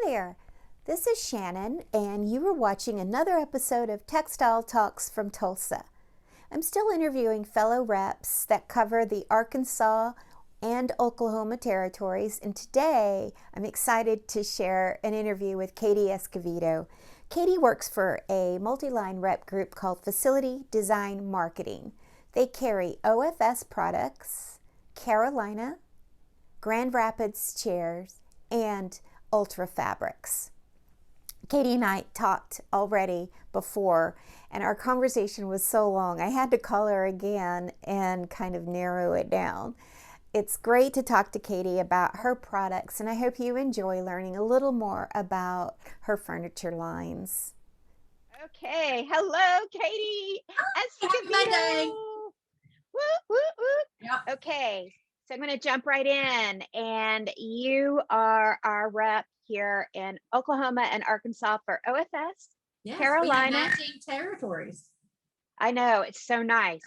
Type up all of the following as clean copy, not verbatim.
there. This is Shannon, and you are watching another episode of Textile Talks from Tulsa. I'm still interviewing fellow reps that cover the Arkansas and Oklahoma territories, and today I'm excited to share an interview with Katie Escovedo. Katie works for a multi-line rep group called Facility Design Marketing. They carry OFS products, Carolina, Grand Rapids chairs, and Ultra fabrics. Katie and I talked already before, and our conversation was so long I had to call her again and kind of narrow it down. It's great to talk to Katie about her products, and I hope you enjoy learning a little more about her furniture lines. Okay, hello, Katie. Happy Monday. Woo, woo, woo. Yep. Okay, so I'm going to jump right in, and you are our rep here in Oklahoma and Arkansas for OFS, yes, Carolina. We have matching territories. I know, it's so nice.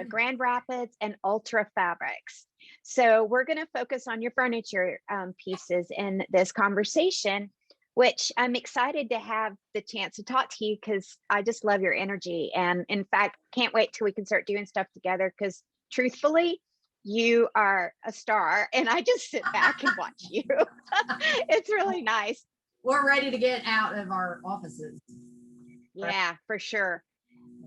Grand Rapids and Ultra fabrics. So we're going to focus on your furniture pieces in this conversation, which I'm excited to have the chance to talk to you because I just love your energy. And in fact, can't wait till we can start doing stuff together because truthfully, you are a star and I just sit back and watch you. It's really nice. We're ready to get out of our offices. Yeah, for sure.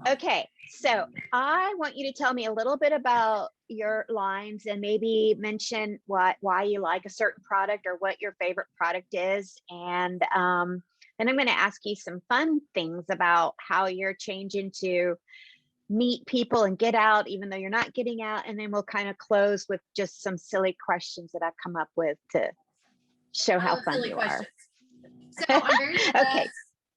Okay, so I want you to tell me a little bit about your lines and maybe mention why you like a certain product or what your favorite product is. And then I'm going to ask you some fun things about how you're changing to meet people and get out, even though you're not getting out. And then we'll kind of close with just some silly questions that I've come up with to show how fun you are. So I'm very blessed. Okay.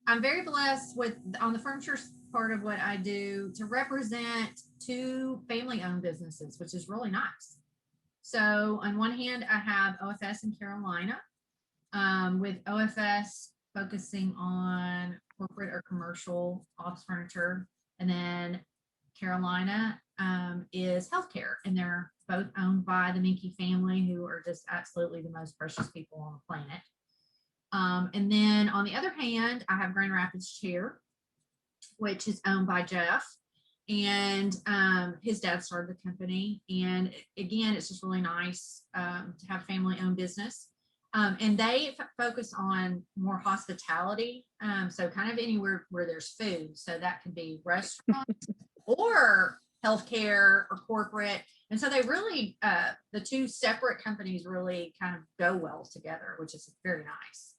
I'm very blessed with on the furniture part of what I do to represent two family-owned businesses, which is really nice. So on one hand, I have OFS in Carolina, with OFS focusing on corporate or commercial office furniture, and then Carolina is healthcare, and they're both owned by the Minky family, who are just absolutely the most precious people on the planet. And then on the other hand, I have Grand Rapids Chair, which is owned by Jeff, and his dad started the company. And again, it's just really nice to have family-owned business. And they focus on more hospitality, so kind of anywhere where there's food. So that could be restaurants or healthcare or corporate. And so they really, the two separate companies really kind of go well together, which is very nice.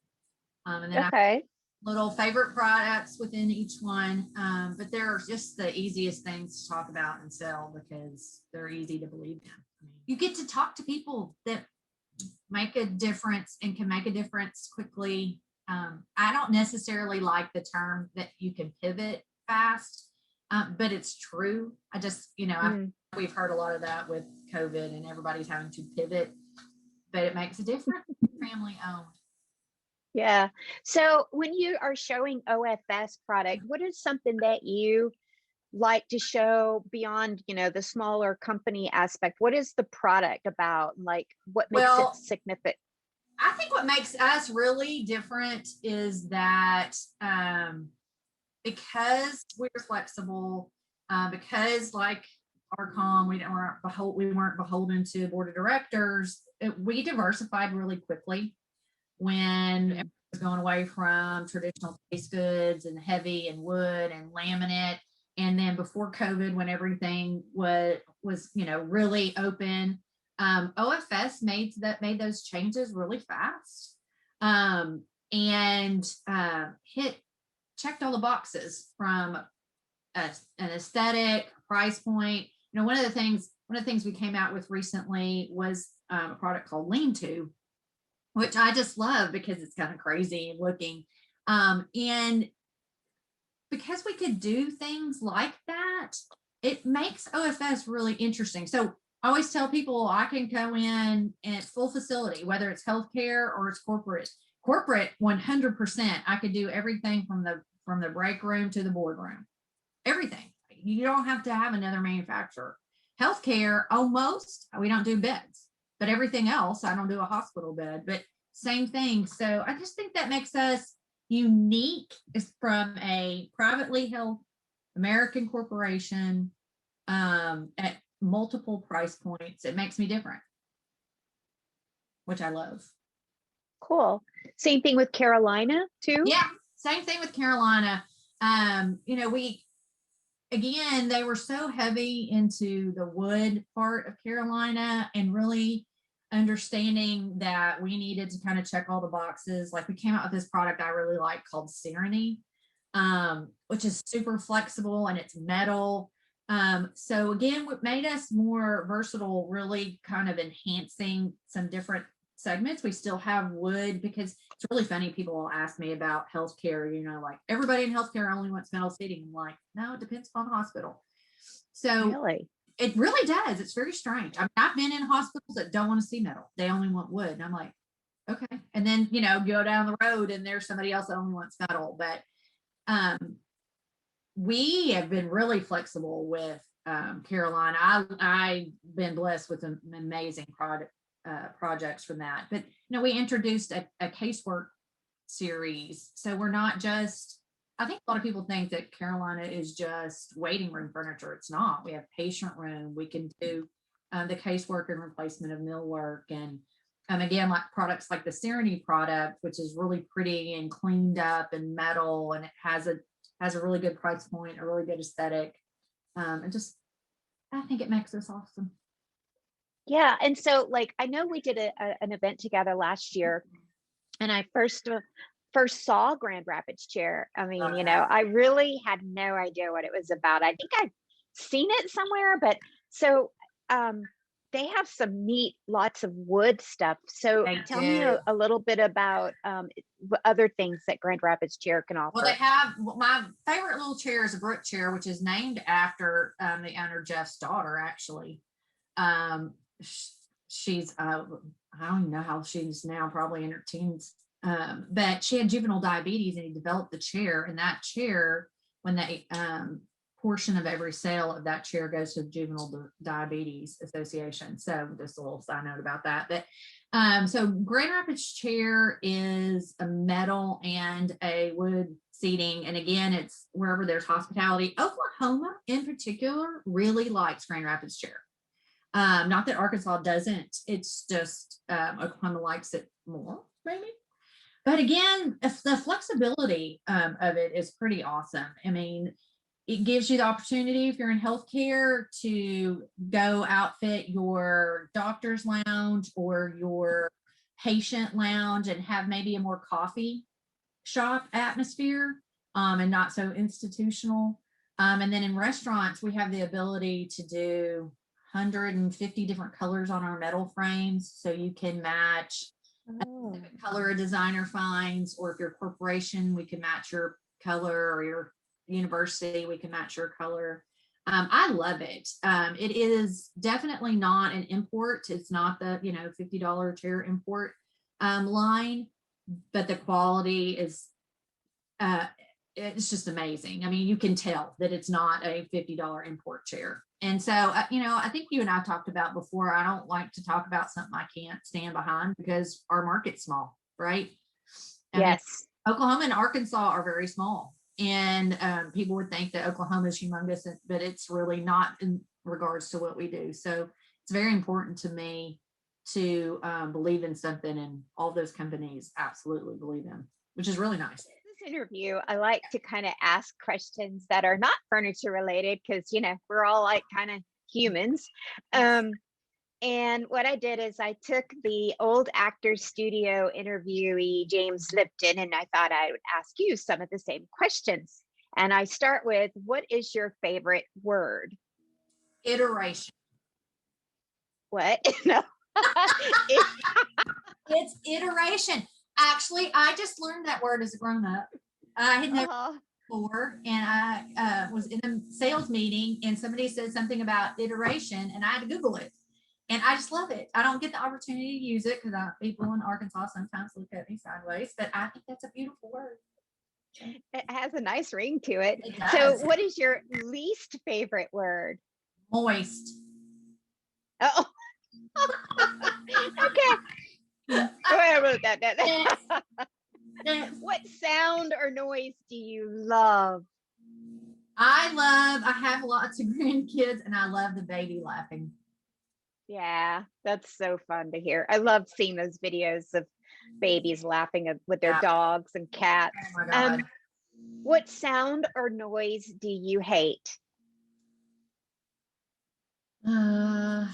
And then I have little favorite products within each one, but they're just the easiest things to talk about and sell because they're easy to believe in. I mean, you get to talk to people that make a difference and can make a difference quickly. I don't necessarily like the term that you can pivot fast, but it's true. I just, we've heard a lot of that with COVID and everybody's having to pivot, but it makes a difference. Family owned. Yeah. So when you are showing OFS product, what is something that you like to show beyond, the smaller company aspect? What is the product about? Like what makes it significant? I think what makes us really different is that because we're flexible, because like Arcom, we weren't beholden to a board of directors. We diversified really quickly when it was going away from traditional case goods and heavy and wood and laminate. And then before COVID, when everything was really open, OFS made those changes really fast, and checked all the boxes from an aesthetic, price point. One of the things we came out with recently was a product called Lean To, which I just love because it's kind of crazy looking. And because we could do things like that, it makes OFS really interesting. So I always tell people I can go in and it's full facility, whether it's healthcare or it's corporate. Corporate, 100%. I could do everything from the break room to the boardroom. Everything. You don't have to have another manufacturer. Healthcare, almost, we don't do beds. But everything else, I don't do a hospital bed. But same thing. So I just think that makes us unique is from a privately held American corporation at multiple price points. It makes me different, which I love. Cool. Same thing with Carolina too? Yeah, same thing with Carolina. You know, they were so heavy into the wood part of Carolina and really understanding that we needed to kind of check all the boxes. Like we came out with this product I really like called Serenity, which is super flexible and it's metal. So again, what made us more versatile, really kind of enhancing some different segments. We still have wood because it's really funny. People will ask me about healthcare, you know, like everybody in healthcare only wants metal seating. I'm like, no, it depends upon the hospital. So really? It really does. It's very strange. I mean, I've been in hospitals that don't want to see metal. They only want wood. And I'm like, okay. And then, you know, go down the road and there's somebody else that only wants metal. But we have been really flexible with Carolina. I've been blessed with an amazing projects from that. But, you know, we introduced a casework series. So we're not just, I think a lot of people think that Carolina is just waiting room furniture. It's not. We have patient room. We can do the casework and replacement of millwork. And again, like products like the Serenity product, which is really pretty and cleaned up and metal, and it has a really good price point, a really good aesthetic. And just, I think it makes us awesome. Yeah. And so like, I know we did an event together last year, and I first saw Grand Rapids chair. I mean, you know, I really had no idea what it was about. I think I've seen it somewhere, but so they have some neat, lots of wood stuff. So tell me a little bit about other things that Grand Rapids chair can offer. Well, they have, my favorite little chair is a Brook chair, which is named after the owner, Jeff's daughter, actually. She's, I don't even know how she's now, probably in her teens. But she had juvenile diabetes and he developed the chair, and that chair, when they portion of every sale of that chair goes to the Juvenile Diabetes Association. So just a little side note about that. But so Grand Rapids chair is a metal and a wood seating. And again, it's wherever there's hospitality. Oklahoma in particular really likes Grand Rapids chair. Not that Arkansas doesn't, it's just Oklahoma likes it more, maybe. But again, the flexibility of it is pretty awesome. I mean, it gives you the opportunity, if you're in healthcare, to go outfit your doctor's lounge or your patient lounge and have maybe a more coffee shop atmosphere and not so institutional. And then in restaurants, we have the ability to do 150 different colors on our metal frames, so you can match a color a designer finds, or if you're a corporation, we can match your color, or your university, we can match your color. I love it. It is definitely not an import. It's not the, you know, $50 chair import line, but the quality is it's just amazing. I mean, you can tell that it's not a $50 import chair. And so, you know, I think you and I talked about before, I don't like to talk about something I can't stand behind because our market's small, right? Yes. Oklahoma and Arkansas are very small. And people would think that Oklahoma is humongous, but it's really not in regards to what we do. So it's very important to me to believe in something, and all those companies absolutely believe in, which is really nice. This interview, I like to kind of ask questions that are not furniture related, because, you know, we're all like kind of humans. And what I did is I took the old Actors Studio interviewee, James Lipton, and I thought I would ask you some of the same questions. And I start with, what is your favorite word? Iteration. What? No. It's iteration. Actually, I just learned that word as a grown up. I had never before, and I was in a sales meeting and somebody said something about iteration, and I had to Google it. And I just love it. I don't get the opportunity to use it because people in Arkansas sometimes look at me sideways, but I think that's a beautiful word. It has a nice ring to it. So what is your least favorite word? Moist. Oh, okay. I wrote that down. What sound or noise do you love? I have lots of grandkids and I love the baby laughing. Yeah, that's so fun to hear. I love seeing those videos of babies laughing with their dogs and cats. Oh my God. What sound or noise do you hate? I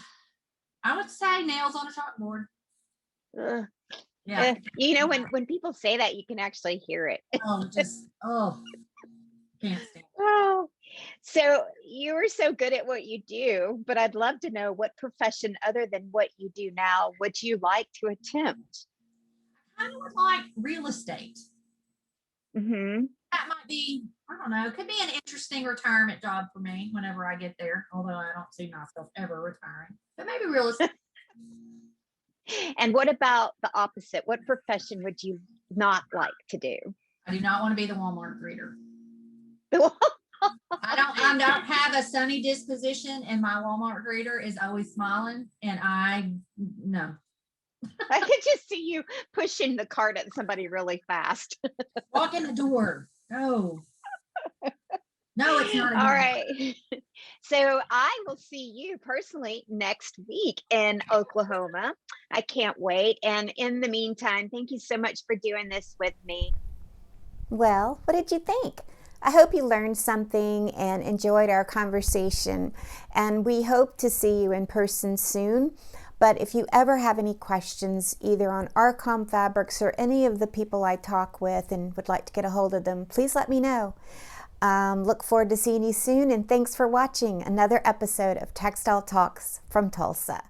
would say nails on a chalkboard. Ugh. Yeah. You know, when people say that, you can actually hear it. Can't stand it. Oh, so you are so good at what you do, but I'd love to know what profession other than what you do now would you like to attempt? I kind of would like real estate. Mm-hmm. That might be, I don't know, could be an interesting retirement job for me whenever I get there, although I don't see myself ever retiring, but maybe real estate. And what about the opposite? What profession would you not like to do? I do not want to be the Walmart greeter. I don't have a sunny disposition, and my Walmart greeter is always smiling, and no. I could just see you pushing the cart at somebody really fast. Walk in the door. No, it's not. All right. So I will see you personally next week in Oklahoma. I can't wait. And in the meantime, thank you so much for doing this with me. Well, what did you think? I hope you learned something and enjoyed our conversation, and we hope to see you in person soon. But if you ever have any questions, either on Arcom Fabrics or any of the people I talk with and would like to get a hold of them, please let me know. Look forward to seeing you soon, and thanks for watching another episode of Textile Talks from Tulsa.